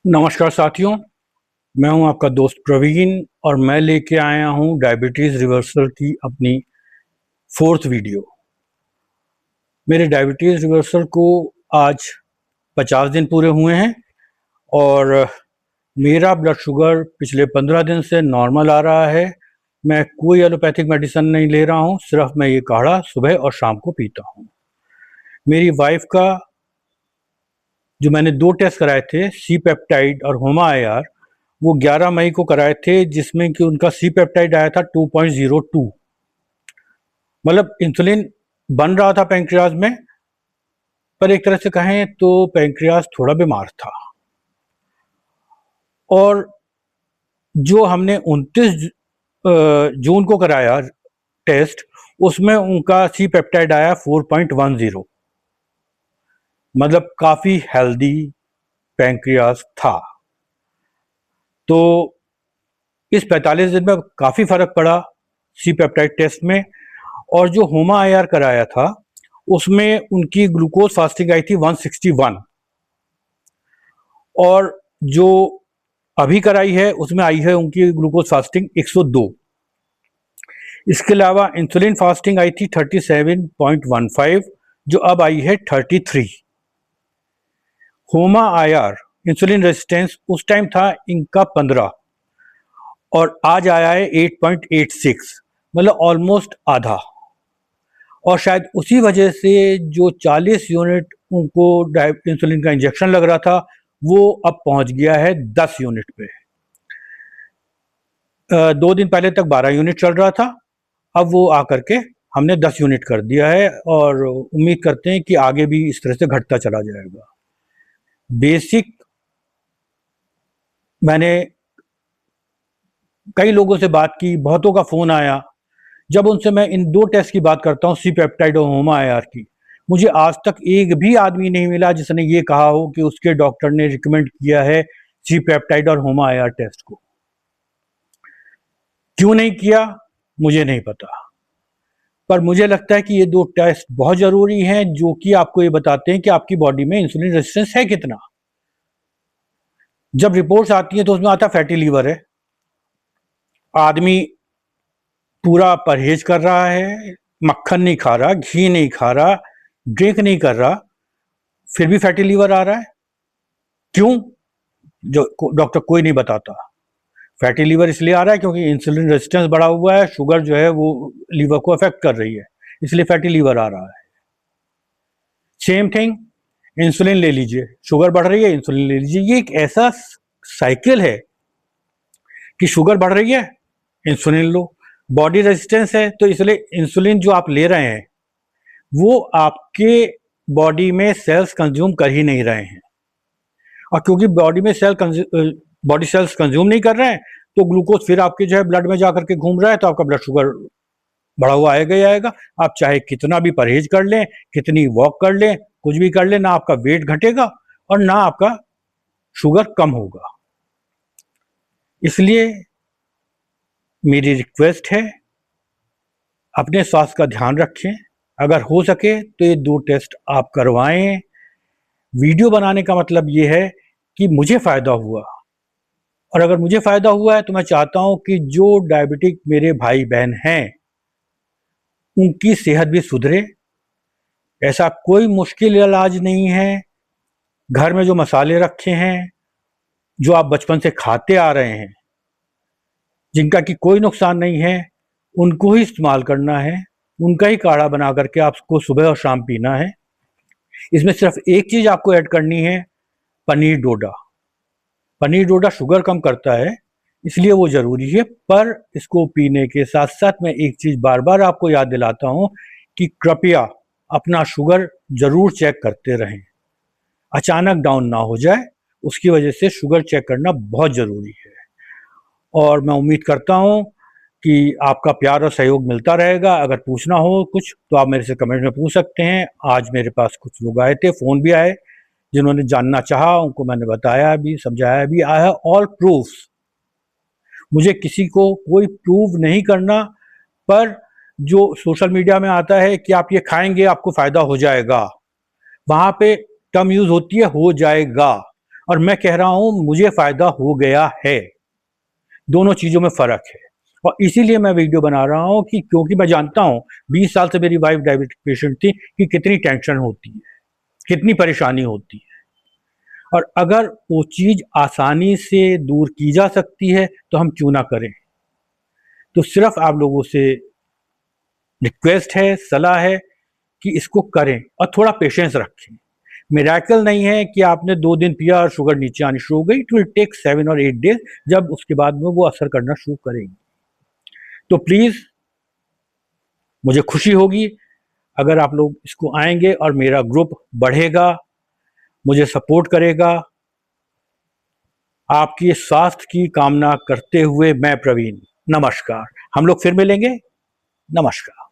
नमस्कार साथियों, मैं हूं आपका दोस्त प्रवीण और मैं लेके आया हूं डायबिटीज़ रिवर्सल की अपनी 4th वीडियो। मेरे डायबिटीज़ रिवर्सल को आज 50 दिन पूरे हुए हैं और मेरा ब्लड शुगर पिछले 15 दिन से नॉर्मल आ रहा है। मैं कोई एलोपैथिक मेडिसिन नहीं ले रहा हूं, सिर्फ मैं ये काढ़ा सुबह और शाम को पीता हूं। मेरी वाइफ का जो मैंने 2 टेस्ट कराए थे, सी पेप्टाइड और होमा IR, वो 11 मई को कराए थे, जिसमें कि उनका सी पेप्टाइड आया था 2.02। मतलब इंसुलिन बन रहा था पैंक्रियाज में, पर एक तरह से कहें तो पैंक्रियाज थोड़ा बीमार था। और जो हमने 29 जून को कराया टेस्ट, उसमें उनका सी पेप्टाइड आया 4.10। मतलब काफ़ी हेल्दी पैंक्रियाज था। तो इस 45 दिन में काफ़ी फ़र्क पड़ा सी पेप्टाइड टेस्ट में। और जो होमा IR कराया था, उसमें उनकी ग्लूकोज फास्टिंग आई थी 161, और जो अभी कराई है उसमें आई है उनकी ग्लूकोज फास्टिंग 102। इसके अलावा इंसुलिन फास्टिंग आई थी 37.15, जो अब आई है 33। होमा IR इंसुलिन रेजिस्टेंस उस टाइम था इनका 15 और आज आया है 8.86, मतलब ऑलमोस्ट आधा। और शायद उसी वजह से जो 40 यूनिट उनको इंसुलिन का इंजेक्शन लग रहा था, वो अब पहुंच गया है 10 यूनिट पे। 2 दिन पहले तक 12 यूनिट चल रहा था, अब वो आकर के हमने 10 यूनिट कर दिया है और उम्मीद करते हैं कि आगे भी इस तरह से घटता चला जाएगा। बेसिक मैंने कई लोगों से बात की, बहुतों का फ़ोन आया। जब उनसे मैं इन 2 टेस्ट की बात करता हूँ, सी पेप्टाइड और होमा IR की, मुझे आज तक एक भी आदमी नहीं मिला जिसने ये कहा हो कि उसके डॉक्टर ने रिकमेंड किया है सी पेप्टाइड और होमा IR टेस्ट को। क्यों नहीं किया मुझे नहीं पता, पर मुझे लगता है कि ये 2 टेस्ट बहुत ज़रूरी हैं, जो कि आपको ये बताते हैं कि आपकी बॉडी में इंसुलिन रेजिस्टेंस है कितना। जब रिपोर्ट्स आती हैं तो उसमें आता फैटी लीवर है, आदमी पूरा परहेज कर रहा है, मक्खन नहीं खा रहा, घी नहीं खा रहा, ड्रिंक नहीं कर रहा, फिर भी फैटी लीवर आ रहा है। क्यों? जो डॉक्टर कोई नहीं बताता। फैटी लीवर इसलिए आ रहा है क्योंकि इंसुलिन रेजिस्टेंस बढ़ा हुआ है, शुगर जो है वो लीवर को अफेक्ट कर रही है, इसलिए फैटी लीवर आ रहा है। सेम थिंग, इंसुलिन ले लीजिए, शुगर बढ़ रही है, इंसुलिन ले लीजिए। ये एक ऐसा साइकिल है कि शुगर बढ़ रही है, इंसुलिन लो, बॉडी रेजिस्टेंस है तो इसलिए इंसुलिन जो आप ले रहे हैं वो आपके बॉडी में सेल्स कंज्यूम कर ही नहीं रहे हैं। और क्योंकि बॉडी सेल्स कंज्यूम नहीं कर रहे हैं, तो ग्लूकोज फिर आपके जो है ब्लड में जाकर के घूम रहा है, तो आपका ब्लड शुगर बढ़ा हुआ आएगा ही आएगा। आप चाहे कितना भी परहेज कर लें, कितनी वॉक कर लें, कुछ भी कर लें, ना आपका वेट घटेगा और ना आपका शुगर कम होगा। इसलिए मेरी रिक्वेस्ट है, अपने स्वास्थ्य का ध्यान रखें। अगर हो सके तो ये 2 टेस्ट आप करवाएं। वीडियो बनाने का मतलब ये है कि मुझे फ़ायदा हुआ, और अगर मुझे फ़ायदा हुआ है तो मैं चाहता हूँ कि जो डायबिटिक मेरे भाई बहन हैं, उनकी सेहत भी सुधरे। ऐसा कोई मुश्किल इलाज नहीं है। घर में जो मसाले रखे हैं, जो आप बचपन से खाते आ रहे हैं, जिनका कि कोई नुकसान नहीं है, उनको ही इस्तेमाल करना है। उनका ही काढ़ा बना करके आपको सुबह और शाम पीना है। इसमें सिर्फ एक चीज़ आपको ऐड करनी है, पनीर डोडा। पनीर डोडा शुगर कम करता है, इसलिए वो ज़रूरी है। पर इसको पीने के साथ साथ मैं एक चीज़ बार बार आपको याद दिलाता हूँ कि कृपया अपना शुगर ज़रूर चेक करते रहें। अचानक डाउन ना हो जाए, उसकी वजह से शुगर चेक करना बहुत ज़रूरी है। और मैं उम्मीद करता हूँ कि आपका प्यार और सहयोग मिलता रहेगा। अगर पूछना हो कुछ तो आप मेरे से कमेंट में पूछ सकते हैं। आज मेरे पास कुछ लोग आए थे, फ़ोन भी आए, जिन्होंने जानना चाहा, उनको मैंने बताया भी, समझाया भी। I have all proofs. मुझे किसी को कोई प्रूव नहीं करना, पर जो सोशल मीडिया में आता है कि आप ये खाएंगे आपको फ़ायदा हो जाएगा, वहाँ पे टर्म यूज़ होती है हो जाएगा। और मैं कह रहा हूं मुझे फायदा हो गया है। दोनों चीजों में फर्क है और इसीलिए मैं वीडियो बना रहा हूं कि क्योंकि मैं जानता हूं 20 साल से मेरी वाइफ डायबिटिक पेशेंट थी कि कितनी टेंशन होती है, कितनी परेशानी होती है। और अगर वो चीज आसानी से दूर की जा सकती है तो हम क्यों ना करें। तो सिर्फ आप लोगों से रिक्वेस्ट है, सलाह है कि इसको करें और थोड़ा पेशेंस रखें। मिरेकल नहीं है कि आपने 2 दिन पिया और शुगर नीचे आनी शुरू हो गई। इट विल टेक 7 और 8 डेज, जब उसके बाद में वो असर करना शुरू करेगी। तो प्लीज मुझे खुशी होगी अगर आप लोग इसको आएंगे और मेरा ग्रुप बढ़ेगा, मुझे सपोर्ट करेगा। आपकी स्वास्थ्य की कामना करते हुए मैं प्रवीण, नमस्कार। हम लोग फिर मिलेंगे। नमस्कार।